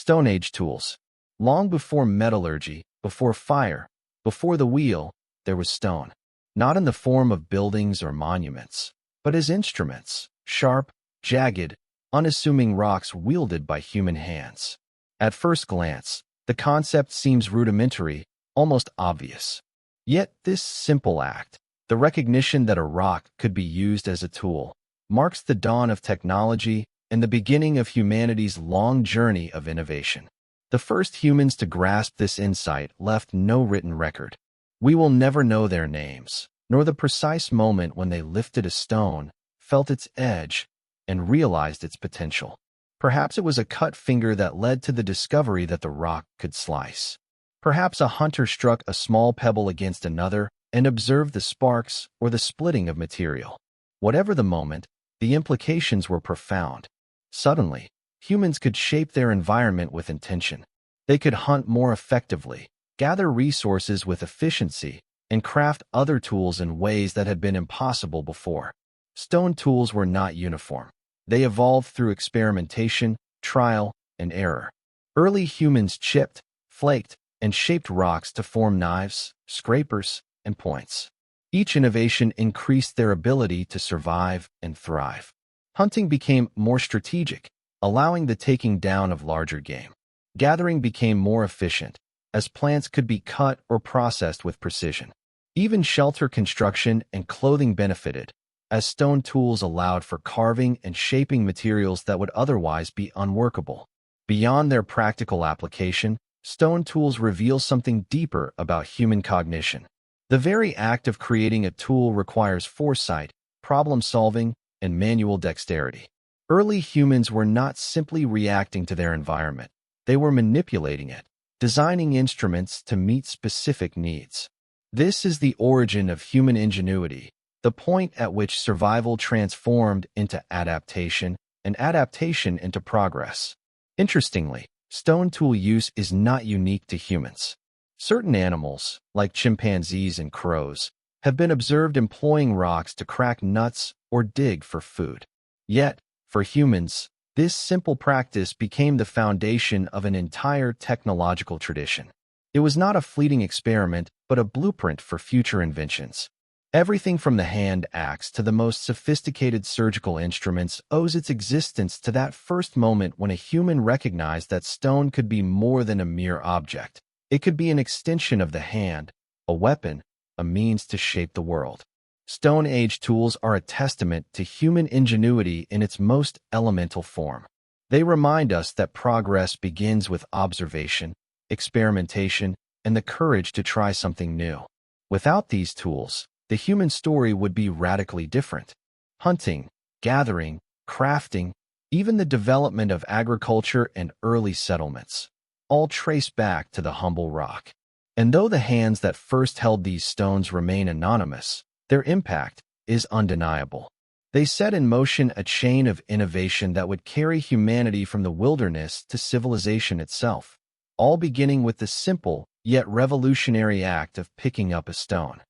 Stone Age tools. Long before metallurgy, before fire, before the wheel, there was stone. Not in the form of buildings or monuments, but as instruments, sharp, jagged, unassuming rocks wielded by human hands. At first glance, the concept seems rudimentary, almost obvious. Yet this simple act, the recognition that a rock could be used as a tool, marks the dawn of technology and the beginning of humanity's long journey of innovation. The first humans to grasp this insight left no written record. We will never know their names, nor the precise moment when they lifted a stone, felt its edge, and realized its potential. Perhaps it was a cut finger that led to the discovery that the rock could slice. Perhaps a hunter struck a small pebble against another and observed the sparks or the splitting of material. Whatever the moment, the implications were profound. Suddenly, humans could shape their environment with intention. They could hunt more effectively, gather resources with efficiency, and craft other tools in ways that had been impossible before. Stone tools were not uniform. They evolved through experimentation, trial, and error. Early humans chipped, flaked, and shaped rocks to form knives, scrapers, and points. Each innovation increased their ability to survive and thrive. Hunting became more strategic, allowing the taking down of larger game. Gathering became more efficient, as plants could be cut or processed with precision. Even shelter construction and clothing benefited, as stone tools allowed for carving and shaping materials that would otherwise be unworkable. Beyond their practical application, stone tools reveal something deeper about human cognition. The very act of creating a tool requires foresight, problem-solving, and manual dexterity. Early humans were not simply reacting to their environment. They were manipulating it, designing instruments to meet specific needs. This is the origin of human ingenuity, the point at which survival transformed into adaptation and adaptation into progress. Interestingly, stone tool use is not unique to humans. Certain animals, like chimpanzees and crows, have been observed employing rocks to crack nuts or dig for food. Yet, for humans, this simple practice became the foundation of an entire technological tradition. It was not a fleeting experiment, but a blueprint for future inventions. Everything from the hand axe to the most sophisticated surgical instruments owes its existence to that first moment when a human recognized that stone could be more than a mere object. It could be an extension of the hand, a weapon, a means to shape the world. Stone Age tools are a testament to human ingenuity in its most elemental form. They remind us that progress begins with observation, experimentation, and the courage to try something new. Without these tools, the human story would be radically different. Hunting, gathering, crafting, even the development of agriculture and early settlements, all trace back to the humble rock. And though the hands that first held these stones remain anonymous, their impact is undeniable. They set in motion a chain of innovation that would carry humanity from the wilderness to civilization itself, all beginning with the simple yet revolutionary act of picking up a stone.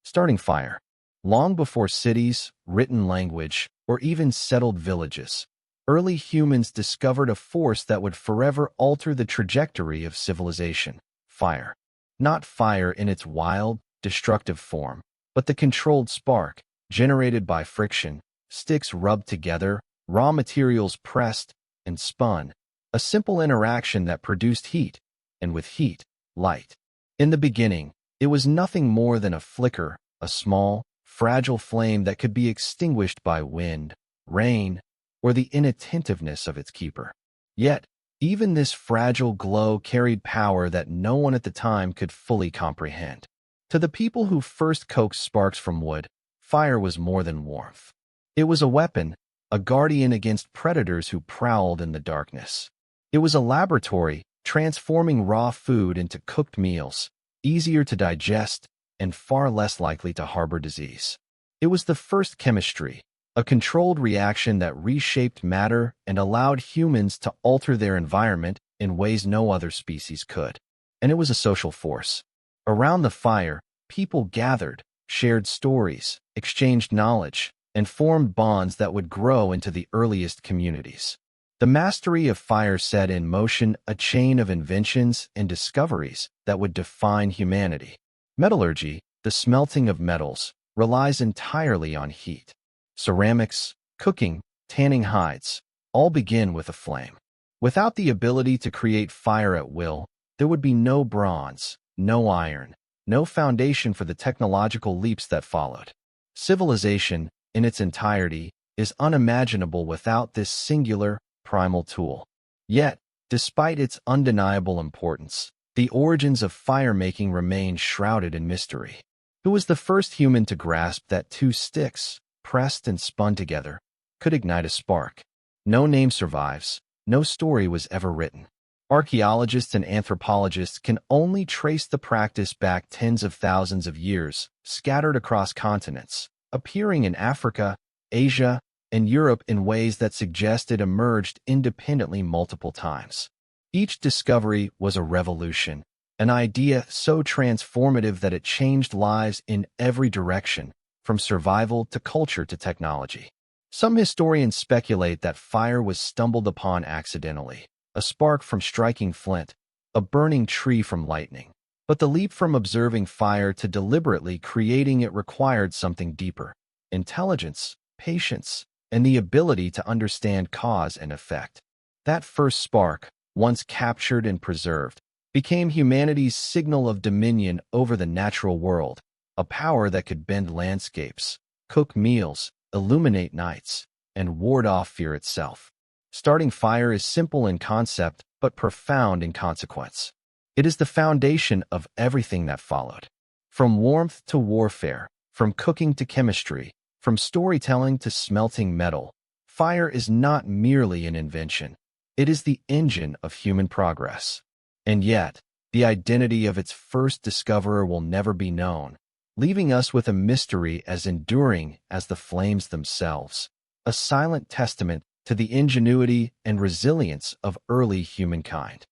Starting fire. Long before cities, written language, or even settled villages, early humans discovered a force that would forever alter the trajectory of civilization: fire. Not fire in its wild, destructive form, but the controlled spark, generated by friction, sticks rubbed together, raw materials pressed and spun, a simple interaction that produced heat, and with heat, light. In the beginning, it was nothing more than a flicker, a small, fragile flame that could be extinguished by wind, rain, or the inattentiveness of its keeper. Yet, even this fragile glow carried power that no one at the time could fully comprehend. To the people who first coaxed sparks from wood, fire was more than warmth. It was a weapon, a guardian against predators who prowled in the darkness. It was a laboratory, transforming raw food into cooked meals, easier to digest and far less likely to harbor disease. It was the first chemistry, a controlled reaction that reshaped matter and allowed humans to alter their environment in ways no other species could. And it was a social force. Around the fire, people gathered, shared stories, exchanged knowledge, and formed bonds that would grow into the earliest communities. The mastery of fire set in motion a chain of inventions and discoveries that would define humanity. Metallurgy, the smelting of metals, relies entirely on heat. Ceramics, cooking, tanning hides, all begin with a flame. Without the ability to create fire at will, there would be no bronze, no iron, no foundation for the technological leaps that followed. Civilization, in its entirety, is unimaginable without this singular, primal tool. Yet, despite its undeniable importance, the origins of fire-making remain shrouded in mystery. Who was the first human to grasp that two sticks, pressed and spun together, could ignite a spark? No name survives, no story was ever written. Archaeologists and anthropologists can only trace the practice back tens of thousands of years, scattered across continents, appearing in Africa, Asia, and Europe in ways that suggest it emerged independently multiple times. Each discovery was a revolution, an idea so transformative that it changed lives in every direction, from survival to culture to technology. Some historians speculate that fire was stumbled upon accidentally, a spark from striking flint, a burning tree from lightning. But the leap from observing fire to deliberately creating it required something deeper: intelligence, patience, and the ability to understand cause and effect. That first spark, once captured and preserved, became humanity's signal of dominion over the natural world, a power that could bend landscapes, cook meals, illuminate nights, and ward off fear itself. Starting fire is simple in concept, but profound in consequence. It is the foundation of everything that followed. From warmth to warfare, from cooking to chemistry, from storytelling to smelting metal, fire is not merely an invention. It is the engine of human progress. And yet, the identity of its first discoverer will never be known, leaving us with a mystery as enduring as the flames themselves, a silent testament to the ingenuity and resilience of early humankind.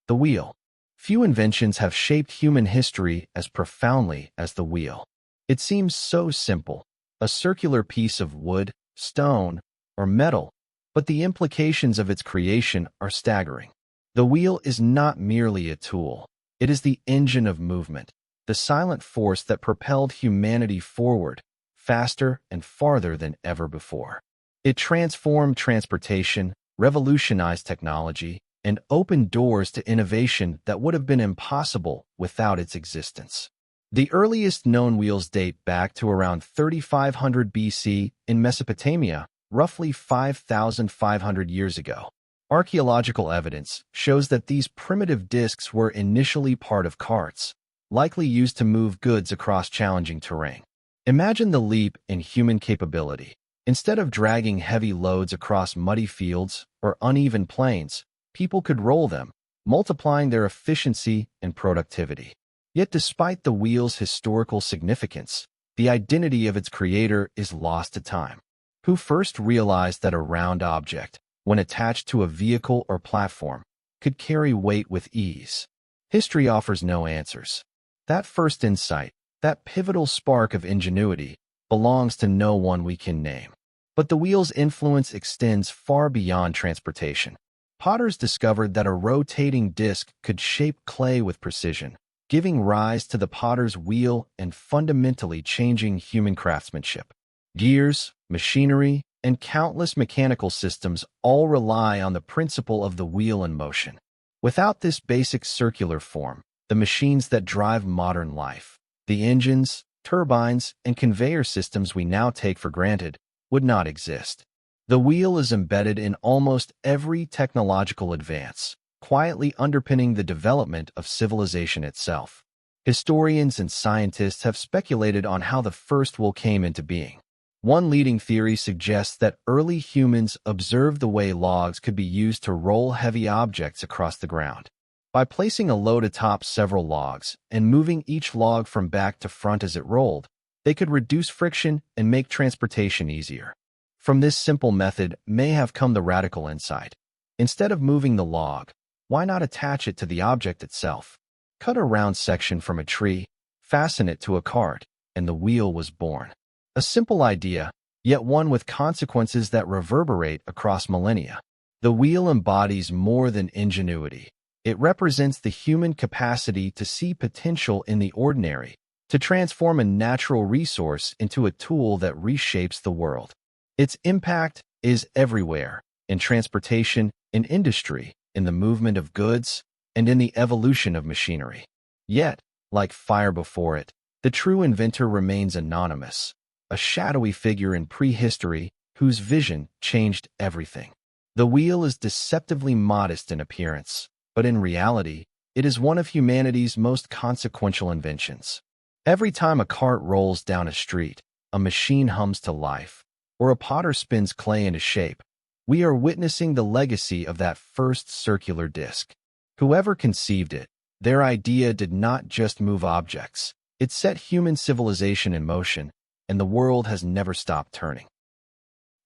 The wheel. Few inventions have shaped human history as profoundly as the wheel. It seems so simple, a circular piece of wood, stone, or metal, but the implications of its creation are staggering. The wheel is not merely a tool. It is the engine of movement, the silent force that propelled humanity forward, faster and farther than ever before. It transformed transportation, revolutionized technology, and opened doors to innovation that would have been impossible without its existence. The earliest known wheels date back to around 3500 BC in Mesopotamia, roughly 5,500 years ago. Archaeological evidence shows that these primitive discs were initially part of carts, likely used to move goods across challenging terrain. Imagine the leap in human capability. Instead of dragging heavy loads across muddy fields or uneven plains, people could roll them, multiplying their efficiency and productivity. Yet despite the wheel's historical significance, the identity of its creator is lost to time. Who first realized that a round object, when attached to a vehicle or platform, could carry weight with ease? History offers no answers. That first insight, that pivotal spark of ingenuity, belongs to no one we can name. But the wheel's influence extends far beyond transportation. Potters discovered that a rotating disc could shape clay with precision, giving rise to the potter's wheel and fundamentally changing human craftsmanship. Gears, machinery, and countless mechanical systems all rely on the principle of the wheel in motion. Without this basic circular form, the machines that drive modern life, the engines, turbines, and conveyor systems we now take for granted, would not exist. The wheel is embedded in almost every technological advance, quietly underpinning the development of civilization itself. Historians and scientists have speculated on how the first wheel came into being. One leading theory suggests that early humans observed the way logs could be used to roll heavy objects across the ground. By placing a load atop several logs and moving each log from back to front as it rolled, they could reduce friction and make transportation easier. From this simple method may have come the radical insight. Instead of moving the log, why not attach it to the object itself? Cut a round section from a tree, fasten it to a cart, and the wheel was born. A simple idea, yet one with consequences that reverberate across millennia. The wheel embodies more than ingenuity. It represents the human capacity to see potential in the ordinary, to transform a natural resource into a tool that reshapes the world. Its impact is everywhere, in transportation, in industry, in the movement of goods, and in the evolution of machinery. Yet, like fire before it, the true inventor remains anonymous, a shadowy figure in prehistory whose vision changed everything. The wheel is deceptively modest in appearance, but in reality, it is one of humanity's most consequential inventions. Every time a cart rolls down a street, a machine hums to life, or a potter spins clay into shape, we are witnessing the legacy of that first circular disc. Whoever conceived it, their idea did not just move objects. It set human civilization in motion, and the world has never stopped turning.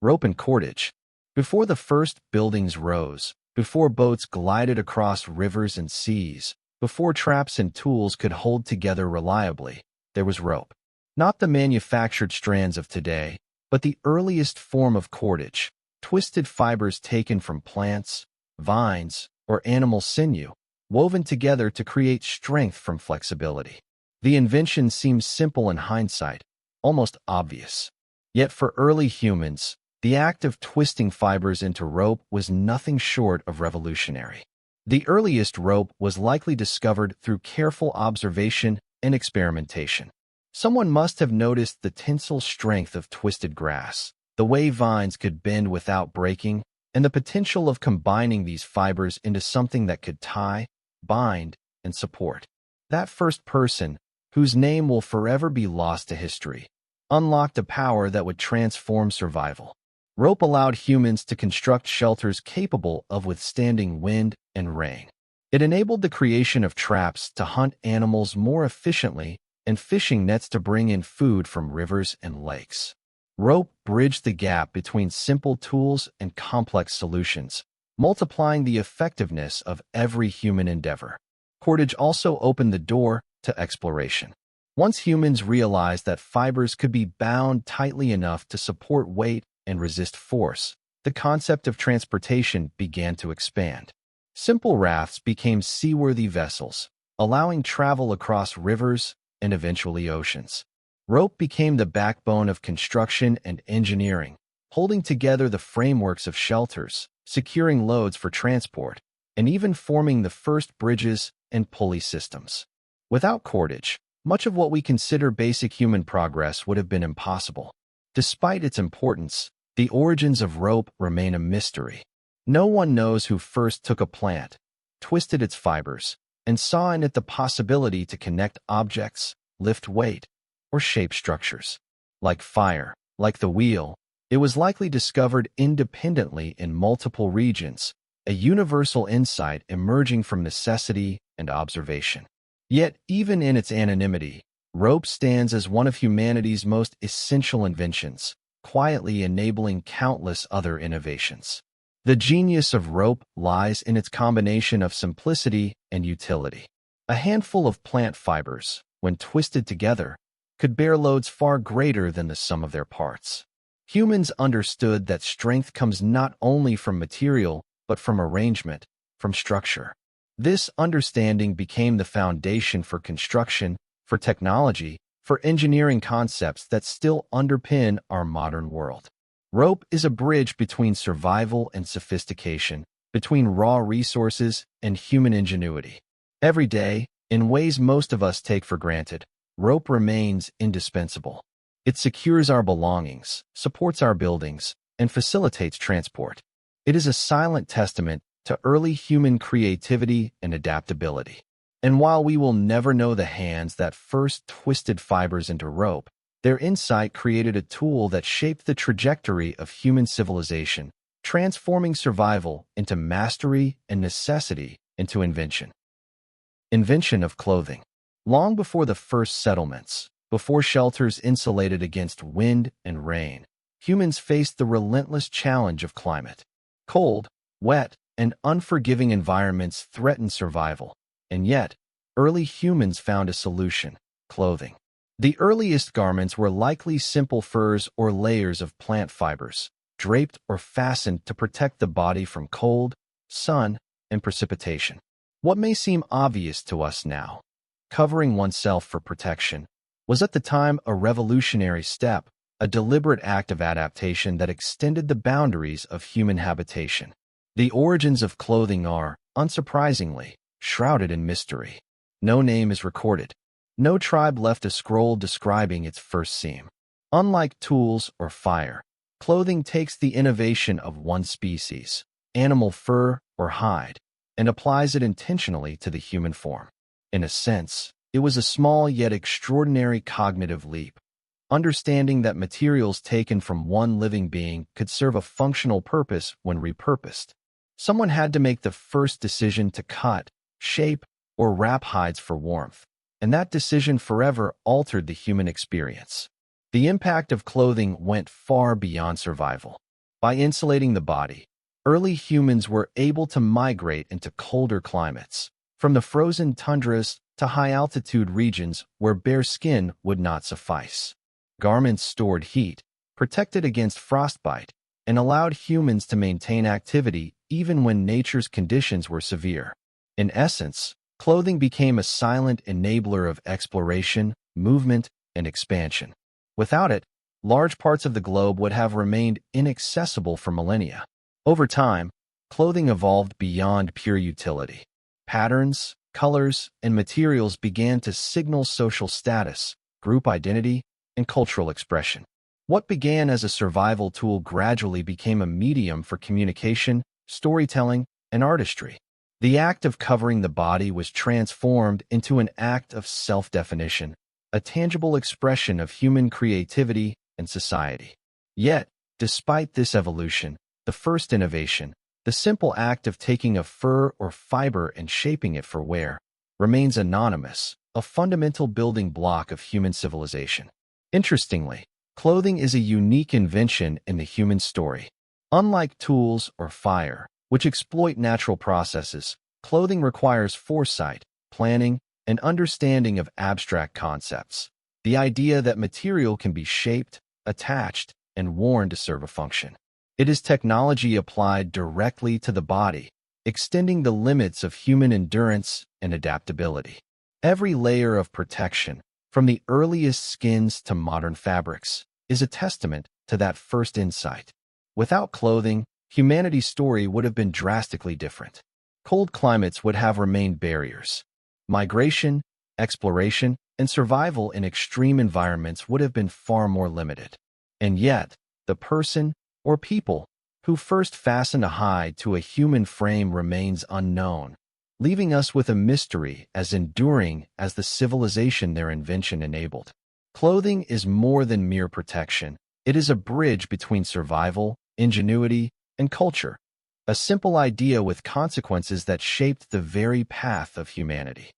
Rope and cordage. Before the first buildings rose, before boats glided across rivers and seas, before traps and tools could hold together reliably, there was rope. Not the manufactured strands of today, but the earliest form of cordage, twisted fibers taken from plants, vines, or animal sinew, woven together to create strength from flexibility. The invention seems simple in hindsight, almost obvious. Yet for early humans, the act of twisting fibers into rope was nothing short of revolutionary. The earliest rope was likely discovered through careful observation and experimentation. Someone must have noticed the tensile strength of twisted grass, the way vines could bend without breaking, and the potential of combining these fibers into something that could tie, bind, and support. That first person, whose name will forever be lost to history, unlocked a power that would transform survival. Rope allowed humans to construct shelters capable of withstanding wind and rain. It enabled the creation of traps to hunt animals more efficiently and fishing nets to bring in food from rivers and lakes. Rope bridged the gap between simple tools and complex solutions, multiplying the effectiveness of every human endeavor. Cordage also opened the door to exploration. Once humans realized that fibers could be bound tightly enough to support weight and resist force, the concept of transportation began to expand. Simple rafts became seaworthy vessels, allowing travel across rivers and eventually oceans. Rope became the backbone of construction and engineering, holding together the frameworks of shelters, securing loads for transport, and even forming the first bridges and pulley systems. Without cordage, much of what we consider basic human progress would have been impossible. Despite its importance, the origins of rope remain a mystery. No one knows who first took a plant, twisted its fibers, and saw in it the possibility to connect objects, lift weight, or shape structures. Like fire, like the wheel, it was likely discovered independently in multiple regions, a universal insight emerging from necessity and observation. Yet, even in its anonymity, rope stands as one of humanity's most essential inventions, quietly enabling countless other innovations. The genius of rope lies in its combination of simplicity and utility. A handful of plant fibers, when twisted together, could bear loads far greater than the sum of their parts. Humans understood that strength comes not only from material, but from arrangement, from structure. This understanding became the foundation for construction, for technology, for engineering concepts that still underpin our modern world. Rope is a bridge between survival and sophistication, between raw resources and human ingenuity. Every day, in ways most of us take for granted, rope remains indispensable. It secures our belongings, supports our buildings, and facilitates transport. It is a silent testament to early human creativity and adaptability. And while we will never know the hands that first twisted fibers into rope, their insight created a tool that shaped the trajectory of human civilization, transforming survival into mastery and necessity into invention. Invention of clothing. Long before the first settlements, before shelters insulated against wind and rain, humans faced the relentless challenge of climate. Cold, wet, and unforgiving environments threatened survival, and yet, early humans found a solution: clothing. The earliest garments were likely simple furs or layers of plant fibers, draped or fastened to protect the body from cold, sun, and precipitation. What may seem obvious to us now, covering oneself for protection, was at the time a revolutionary step, a deliberate act of adaptation that extended the boundaries of human habitation. The origins of clothing are, unsurprisingly, shrouded in mystery. No name is recorded. No tribe left a scroll describing its first seam. Unlike tools or fire, clothing takes the innovation of one species, animal fur or hide, and applies it intentionally to the human form. In a sense, it was a small yet extraordinary cognitive leap, understanding that materials taken from one living being could serve a functional purpose when repurposed. Someone had to make the first decision to cut, shape, or wrap hides for warmth, and that decision forever altered the human experience. The impact of clothing went far beyond survival. By insulating the body, early humans were able to migrate into colder climates, from the frozen tundras to high-altitude regions where bare skin would not suffice. Garments stored heat, protected against frostbite, and allowed humans to maintain activity even when nature's conditions were severe. In essence, clothing became a silent enabler of exploration, movement, and expansion. Without it, large parts of the globe would have remained inaccessible for millennia. Over time, clothing evolved beyond pure utility. Patterns, colors, and materials began to signal social status, group identity, and cultural expression. What began as a survival tool gradually became a medium for communication, storytelling, and artistry. The act of covering the body was transformed into an act of self-definition, a tangible expression of human creativity and society. Yet, despite this evolution, the first innovation, the simple act of taking a fur or fiber and shaping it for wear, remains anonymous, a fundamental building block of human civilization. Interestingly, clothing is a unique invention in the human story. Unlike tools or fire, which exploit natural processes, clothing requires foresight, planning, and understanding of abstract concepts. The idea that material can be shaped, attached, and worn to serve a function. It is technology applied directly to the body, extending the limits of human endurance and adaptability. Every layer of protection, from the earliest skins to modern fabrics, is a testament to that first insight. Without clothing, humanity's story would have been drastically different. Cold climates would have remained barriers. Migration, exploration, and survival in extreme environments would have been far more limited. And yet, the person, or people, who first fastened a hide to a human frame remains unknown, leaving us with a mystery as enduring as the civilization their invention enabled. Clothing is more than mere protection. It is a bridge between survival, ingenuity, and culture, a simple idea with consequences that shaped the very path of humanity.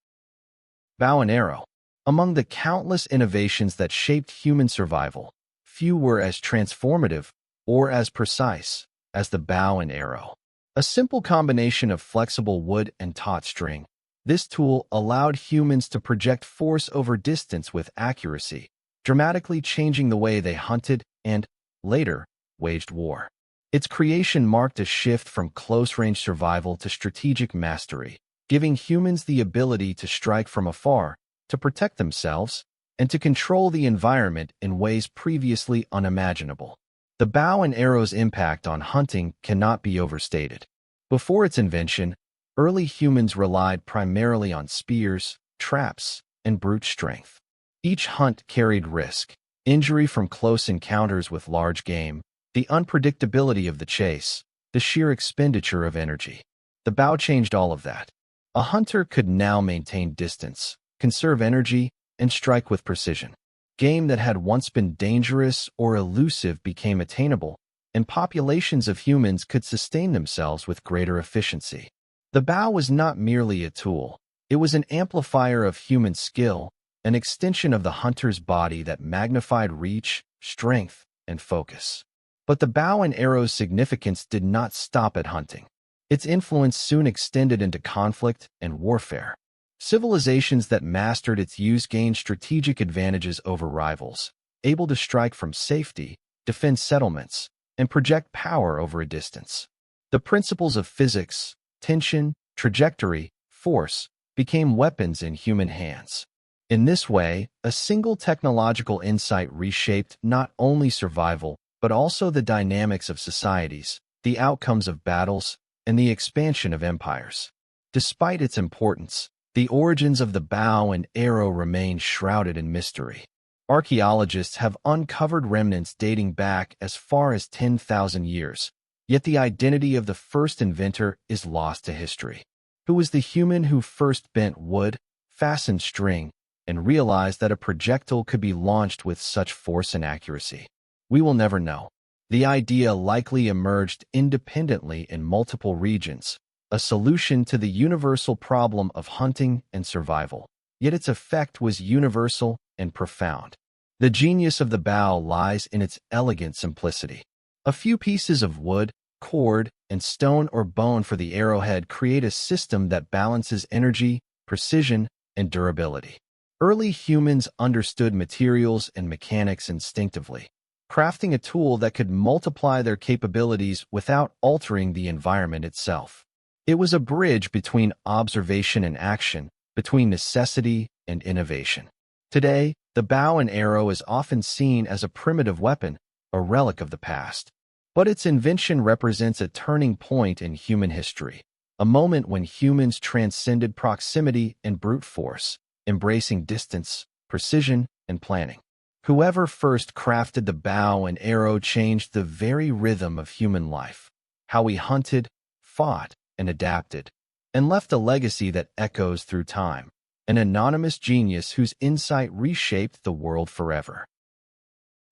Bow and arrow. Among the countless innovations that shaped human survival, few were as transformative or as precise as the bow and arrow. A simple combination of flexible wood and taut string, this tool allowed humans to project force over distance with accuracy, dramatically changing the way they hunted and, later, waged war. Its creation marked a shift from close-range survival to strategic mastery, giving humans the ability to strike from afar, to protect themselves, and to control the environment in ways previously unimaginable. The bow and arrow's impact on hunting cannot be overstated. Before its invention, early humans relied primarily on spears, traps, and brute strength. Each hunt carried risk, injury from close encounters with large game, the unpredictability of the chase, the sheer expenditure of energy. The bow changed all of that. A hunter could now maintain distance, conserve energy, and strike with precision. Game that had once been dangerous or elusive became attainable, and populations of humans could sustain themselves with greater efficiency. The bow was not merely a tool. It was an amplifier of human skill, an extension of the hunter's body that magnified reach, strength, and focus. But the bow and arrow's significance did not stop at hunting. Its influence soon extended into conflict and warfare. Civilizations that mastered its use gained strategic advantages over rivals, able to strike from safety, defend settlements, and project power over a distance. The principles of physics, tension, trajectory, force, became weapons in human hands. In this way, a single technological insight reshaped not only survival, but also the dynamics of societies, the outcomes of battles, and the expansion of empires. Despite its importance, the origins of the bow and arrow remain shrouded in mystery. Archaeologists have uncovered remnants dating back as far as 10,000 years, yet the identity of the first inventor is lost to history. Who was the human who first bent wood, fastened string, and realized that a projectile could be launched with such force and accuracy? We will never know. The idea likely emerged independently in multiple regions, a solution to the universal problem of hunting and survival. Yet its effect was universal and profound. The genius of the bow lies in its elegant simplicity. A few pieces of wood, cord, and stone or bone for the arrowhead create a system that balances energy, precision, and durability. Early humans understood materials and mechanics instinctively, crafting a tool that could multiply their capabilities without altering the environment itself. It was a bridge between observation and action, between necessity and innovation. Today, the bow and arrow is often seen as a primitive weapon, a relic of the past. But its invention represents a turning point in human history, a moment when humans transcended proximity and brute force, embracing distance, precision, and planning. Whoever first crafted the bow and arrow changed the very rhythm of human life, how we hunted, fought, and adapted, and left a legacy that echoes through time, an anonymous genius whose insight reshaped the world forever.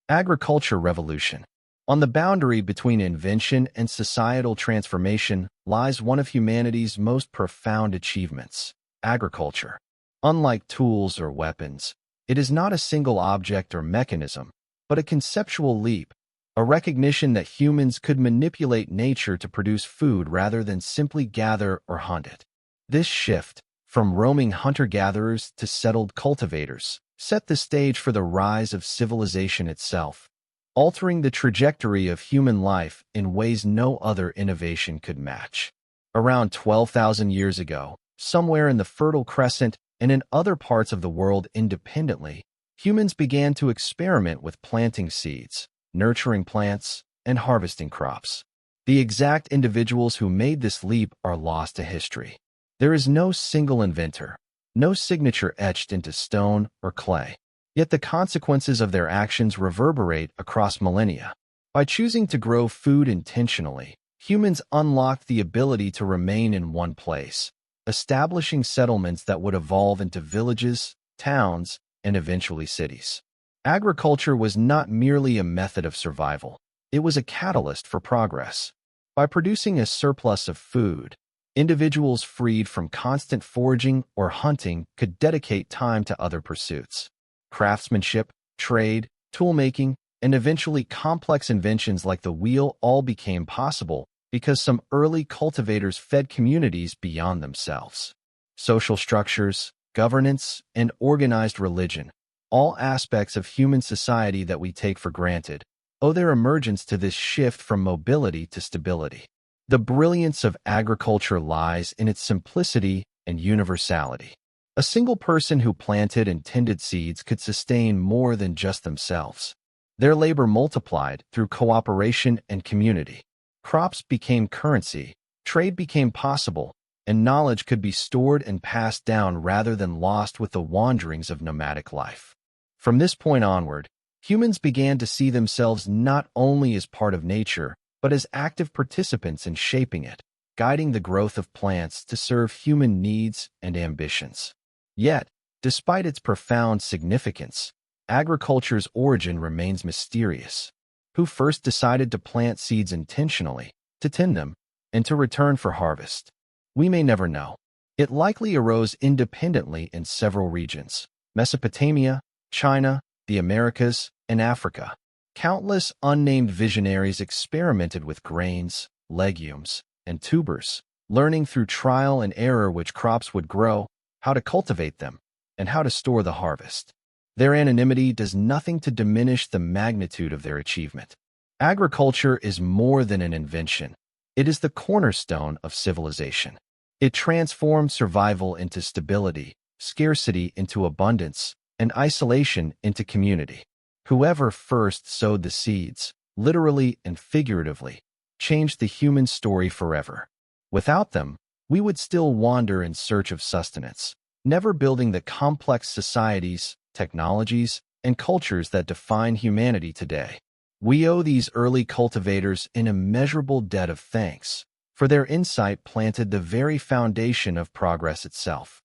Agriculture Revolution. On the boundary between invention and societal transformation lies one of humanity's most profound achievements, agriculture. Unlike tools or weapons, it is not a single object or mechanism, but a conceptual leap, a recognition that humans could manipulate nature to produce food rather than simply gather or hunt it. This shift, from roaming hunter-gatherers to settled cultivators, set the stage for the rise of civilization itself, altering the trajectory of human life in ways no other innovation could match. Around 12,000 years ago, somewhere in the Fertile Crescent and in other parts of the world independently, humans began to experiment with planting seeds, nurturing plants, and harvesting crops. The exact individuals who made this leap are lost to history. There is no single inventor, no signature etched into stone or clay. Yet the consequences of their actions reverberate across millennia. By choosing to grow food intentionally, humans unlocked the ability to remain in one place, establishing settlements that would evolve into villages, towns, and eventually cities. Agriculture was not merely a method of survival. It was a catalyst for progress. By producing a surplus of food, individuals freed from constant foraging or hunting could dedicate time to other pursuits. Craftsmanship, trade, toolmaking, and eventually complex inventions like the wheel all became possible because some early cultivators fed communities beyond themselves. Social structures, governance, and organized religion, all aspects of human society that we take for granted, owe their emergence to this shift from mobility to stability. The brilliance of agriculture lies in its simplicity and universality. A single person who planted and tended seeds could sustain more than just themselves. Their labor multiplied through cooperation and community. Crops became currency, trade became possible, and knowledge could be stored and passed down rather than lost with the wanderings of nomadic life. From this point onward, humans began to see themselves not only as part of nature, but as active participants in shaping it, guiding the growth of plants to serve human needs and ambitions. Yet, despite its profound significance, agriculture's origin remains mysterious. Who first decided to plant seeds intentionally, to tend them, and to return for harvest? We may never know. It likely arose independently in several regions: Mesopotamia, China, the Americas, and Africa. Countless unnamed visionaries experimented with grains, legumes, and tubers, learning through trial and error which crops would grow, how to cultivate them, and how to store the harvest. Their anonymity does nothing to diminish the magnitude of their achievement. Agriculture is more than an invention. It is the cornerstone of civilization. It transformed survival into stability, scarcity into abundance, and isolation into community. Whoever first sowed the seeds, literally and figuratively, changed the human story forever. Without them, we would still wander in search of sustenance, never building the complex societies, technologies, and cultures that define humanity today. We owe these early cultivators an immeasurable debt of thanks, for their insight planted the very foundation of progress itself.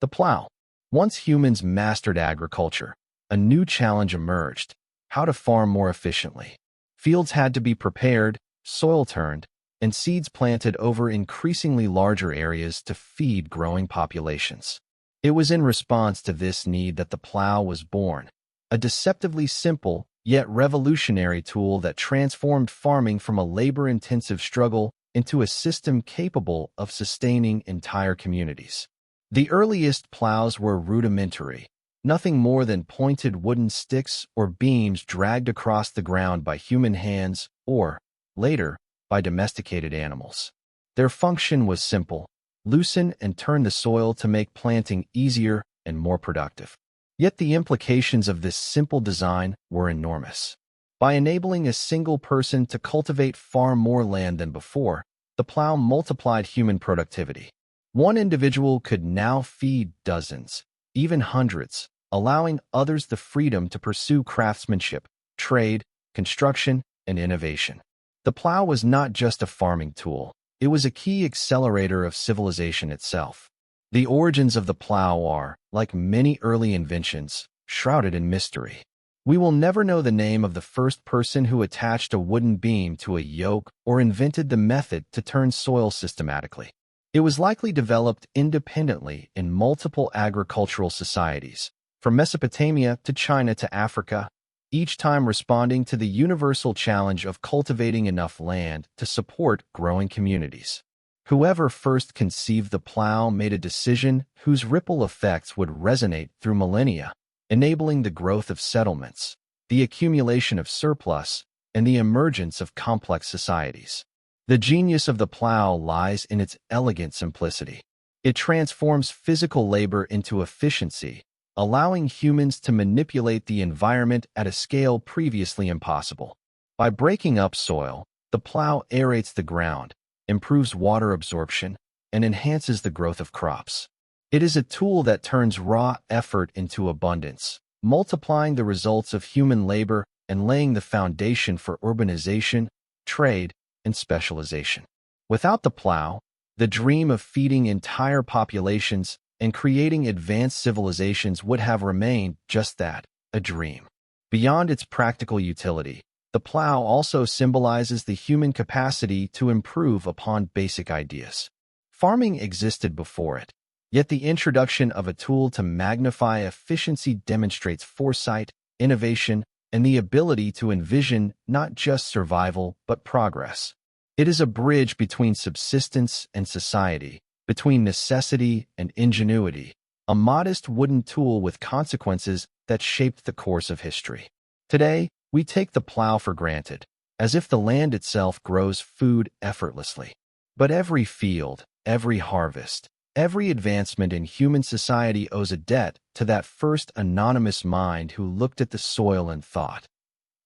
The plow. Once humans mastered agriculture, a new challenge emerged: how to farm more efficiently. Fields had to be prepared, soil turned, and seeds planted over increasingly larger areas to feed growing populations. It was in response to this need that the plow was born, a deceptively simple yet revolutionary tool that transformed farming from a labor-intensive struggle into a system capable of sustaining entire communities. The earliest plows were rudimentary, nothing more than pointed wooden sticks or beams dragged across the ground by human hands or, later, by domesticated animals. Their function was simple: loosen and turn the soil to make planting easier and more productive. Yet the implications of this simple design were enormous. By enabling a single person to cultivate far more land than before, the plow multiplied human productivity. One individual could now feed dozens, even hundreds, allowing others the freedom to pursue craftsmanship, trade, construction, and innovation. The plow was not just a farming tool, it was a key accelerator of civilization itself. The origins of the plow are, like many early inventions, shrouded in mystery. We will never know the name of the first person who attached a wooden beam to a yoke or invented the method to turn soil systematically. It was likely developed independently in multiple agricultural societies, from Mesopotamia to China to Africa, each time responding to the universal challenge of cultivating enough land to support growing communities. Whoever first conceived the plow made a decision whose ripple effects would resonate through millennia, enabling the growth of settlements, the accumulation of surplus, and the emergence of complex societies. The genius of the plow lies in its elegant simplicity. It transforms physical labor into efficiency, allowing humans to manipulate the environment at a scale previously impossible. By breaking up soil, the plow aerates the ground, improves water absorption, and enhances the growth of crops. It is a tool that turns raw effort into abundance, multiplying the results of human labor and laying the foundation for urbanization, trade, and specialization. Without the plow, the dream of feeding entire populations and creating advanced civilizations would have remained just that, a dream. Beyond its practical utility, the plow also symbolizes the human capacity to improve upon basic ideas. Farming existed before it, yet the introduction of a tool to magnify efficiency demonstrates foresight, innovation, and the ability to envision not just survival but progress. It is a bridge between subsistence and society, between necessity and ingenuity, a modest wooden tool with consequences that shaped the course of history. Today, we take the plow for granted, as if the land itself grows food effortlessly. But every field, every harvest, every advancement in human society owes a debt to that first anonymous mind who looked at the soil and thought,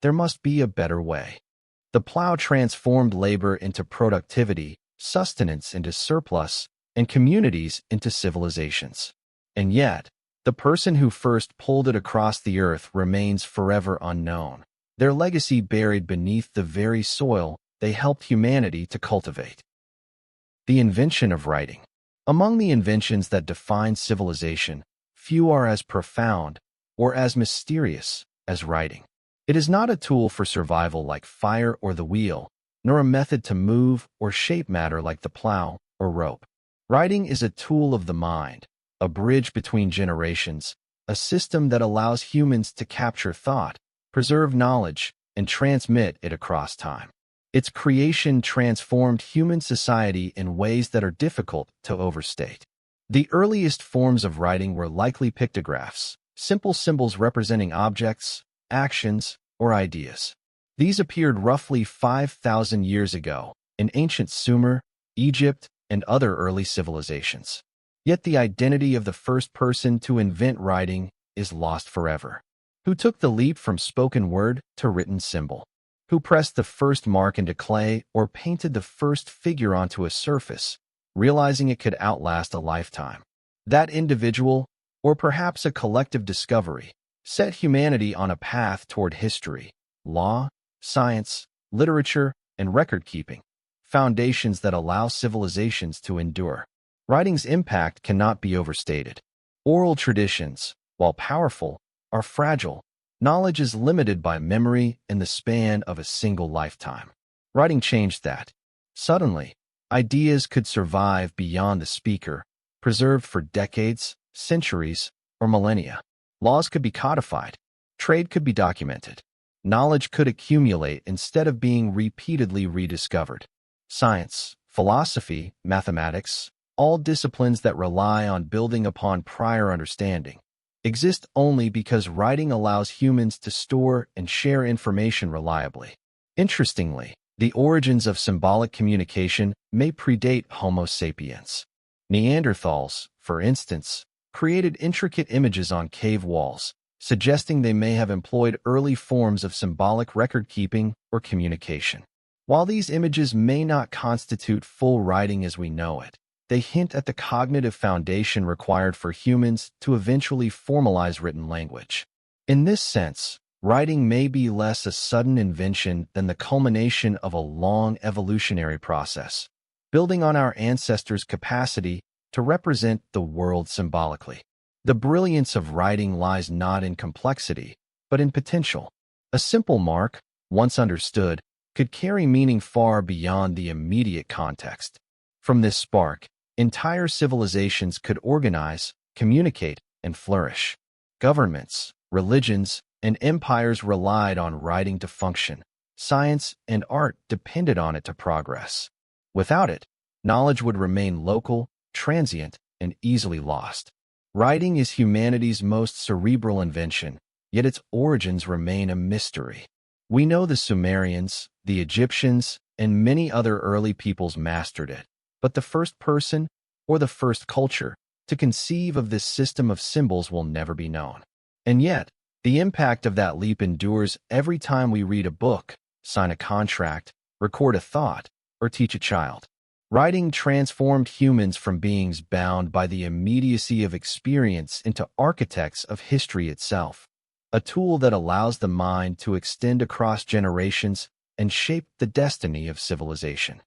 there must be a better way. The plow transformed labor into productivity, sustenance into surplus, and communities into civilizations. And yet, the person who first pulled it across the earth remains forever unknown, their legacy buried beneath the very soil they helped humanity to cultivate. The invention of writing. Among the inventions that define civilization, few are as profound or as mysterious as writing. It is not a tool for survival like fire or the wheel, nor a method to move or shape matter like the plow or rope. Writing is a tool of the mind, a bridge between generations, a system that allows humans to capture thought, preserve knowledge, and transmit it across time. Its creation transformed human society in ways that are difficult to overstate. The earliest forms of writing were likely pictographs, simple symbols representing objects, actions, or ideas. These appeared roughly 5,000 years ago in ancient Sumer, Egypt, and other early civilizations. Yet the identity of the first person to invent writing is lost forever. Who took the leap from spoken word to written symbol? Who pressed the first mark into clay or painted the first figure onto a surface, realizing it could outlast a lifetime? That individual, or perhaps a collective discovery, set humanity on a path toward history, law, science, literature, and record-keeping, foundations that allow civilizations to endure. Writing's impact cannot be overstated. Oral traditions, while powerful, are fragile. Knowledge is limited by memory in the span of a single lifetime. Writing changed that. Suddenly, ideas could survive beyond the speaker, preserved for decades, centuries, or millennia. Laws could be codified. Trade could be documented. Knowledge could accumulate instead of being repeatedly rediscovered. Science, philosophy, mathematics, all disciplines that rely on building upon prior understanding, exist only because writing allows humans to store and share information reliably. Interestingly, the origins of symbolic communication may predate Homo sapiens. Neanderthals, for instance, created intricate images on cave walls, suggesting they may have employed early forms of symbolic record-keeping or communication. While these images may not constitute full writing as we know it, they hint at the cognitive foundation required for humans to eventually formalize written language. In this sense, writing may be less a sudden invention than the culmination of a long evolutionary process, building on our ancestors' capacity to represent the world symbolically. The brilliance of writing lies not in complexity, but in potential. A simple mark, once understood, could carry meaning far beyond the immediate context. From this spark, entire civilizations could organize, communicate, and flourish. Governments, religions, and empires relied on writing to function. Science and art depended on it to progress. Without it, knowledge would remain local, transient, and easily lost. Writing is humanity's most cerebral invention, yet its origins remain a mystery. We know the Sumerians, the Egyptians, and many other early peoples mastered it, but the first person, or the first culture, to conceive of this system of symbols will never be known. And yet, the impact of that leap endures every time we read a book, sign a contract, record a thought, or teach a child. Writing transformed humans from beings bound by the immediacy of experience into architects of history itself, a tool that allows the mind to extend across generations and shape the destiny of civilization.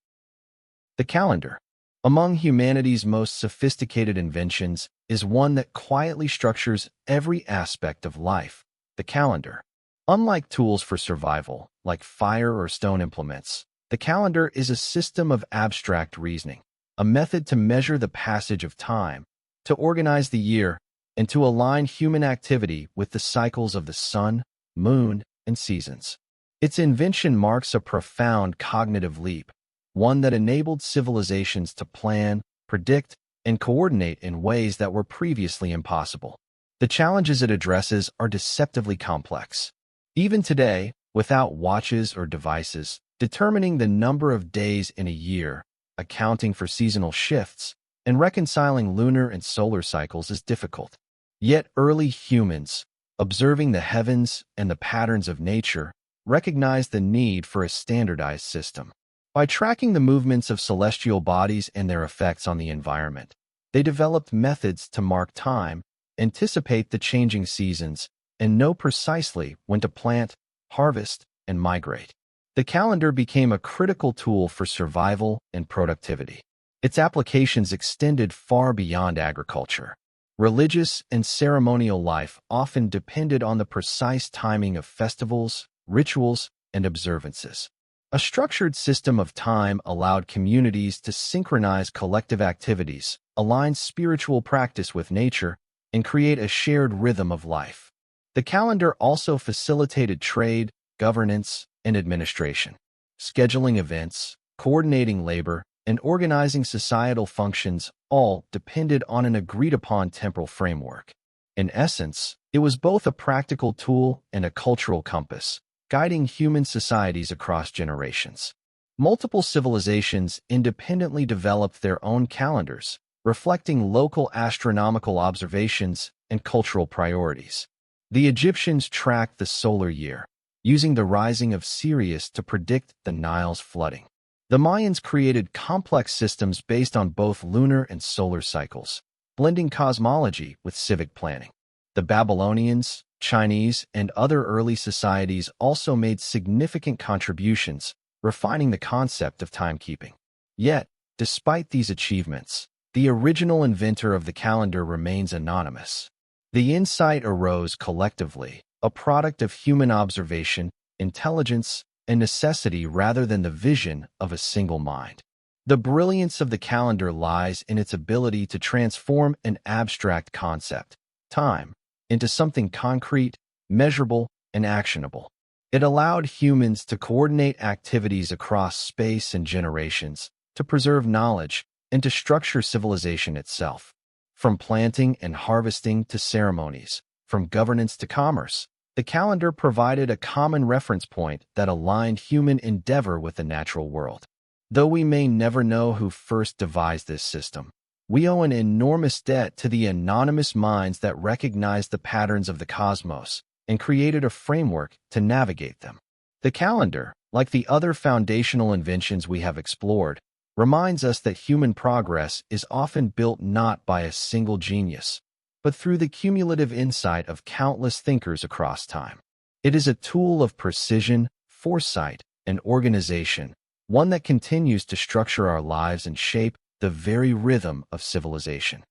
The calendar, among humanity's most sophisticated inventions, is one that quietly structures every aspect of life. The calendar. Unlike tools for survival, like fire or stone implements, the calendar is a system of abstract reasoning, a method to measure the passage of time, to organize the year, and to align human activity with the cycles of the sun, moon, and seasons. Its invention marks a profound cognitive leap, one that enabled civilizations to plan, predict, and coordinate in ways that were previously impossible. The challenges it addresses are deceptively complex. Even today, without watches or devices, determining the number of days in a year, accounting for seasonal shifts, and reconciling lunar and solar cycles is difficult. Yet early humans, observing the heavens and the patterns of nature, recognized the need for a standardized system. By tracking the movements of celestial bodies and their effects on the environment, they developed methods to mark time, anticipate the changing seasons, and know precisely when to plant, harvest, and migrate. The calendar became a critical tool for survival and productivity. Its applications extended far beyond agriculture. Religious and ceremonial life often depended on the precise timing of festivals, rituals, and observances. A structured system of time allowed communities to synchronize collective activities, align spiritual practice with nature, and create a shared rhythm of life. The calendar also facilitated trade, governance, and administration. Scheduling events, coordinating labor, and organizing societal functions all depended on an agreed-upon temporal framework. In essence, it was both a practical tool and a cultural compass, guiding human societies across generations. Multiple civilizations independently developed their own calendars, reflecting local astronomical observations and cultural priorities. The Egyptians tracked the solar year, using the rising of Sirius to predict the Nile's flooding. The Mayans created complex systems based on both lunar and solar cycles, blending cosmology with civic planning. The Babylonians, Chinese, and other early societies also made significant contributions, refining the concept of timekeeping. Yet, despite these achievements, the original inventor of the calendar remains anonymous. The insight arose collectively, a product of human observation, intelligence, and necessity rather than the vision of a single mind. The brilliance of the calendar lies in its ability to transform an abstract concept, time, into something concrete, measurable, and actionable. It allowed humans to coordinate activities across space and generations, to preserve knowledge, and to structure civilization itself. From planting and harvesting to ceremonies, from governance to commerce, the calendar provided a common reference point that aligned human endeavor with the natural world. Though we may never know who first devised this system, we owe an enormous debt to the anonymous minds that recognized the patterns of the cosmos and created a framework to navigate them. The calendar, like the other foundational inventions we have explored, reminds us that human progress is often built not by a single genius, but through the cumulative insight of countless thinkers across time. It is a tool of precision, foresight, and organization, one that continues to structure our lives and shape the very rhythm of civilization.